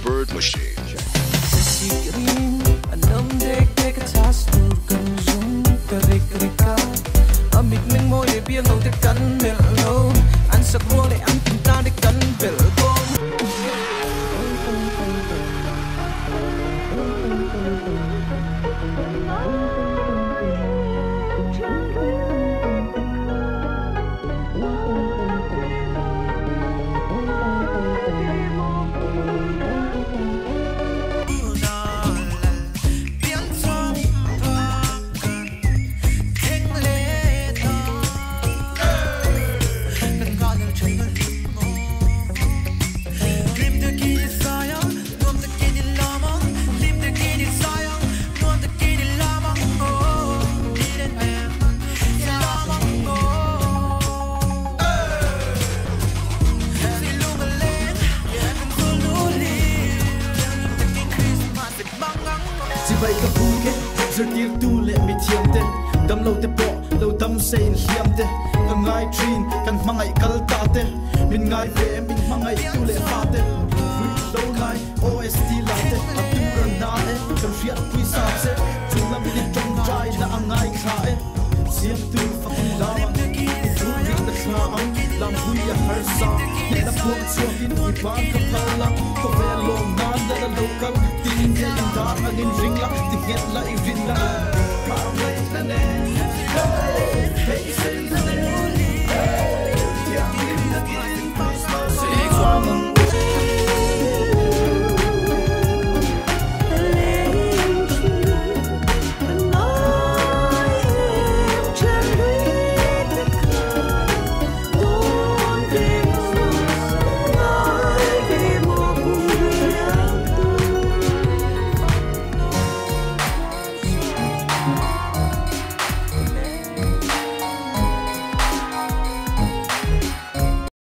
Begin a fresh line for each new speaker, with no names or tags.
bird machine.
Sisirin, alam dek dek atas turkan zoom kare kare ka. Amik meng mo ye biar lo tekan melo, ansak boleh ang pinta dekan belkom.
Bay ka buke, zertir tu le mi thiam te, dam lo te po, lo dam sein hiam te, ka ngai trin, kan mangai kal ta te, min ngai ve min mangai tu le fa te, vui lo ngai OST la te, atura na e, kan riat pui sa se, tu la mi trong trai na angai kha e, siam tu fa kun la mang, tu ring na kha ang, lam vui a har sa, ne na puak chuak in i ban ka pala, ko ve lo na da la local, tin ke in da angin ring la, ti get la i rin la, ka wait na ne, hey say na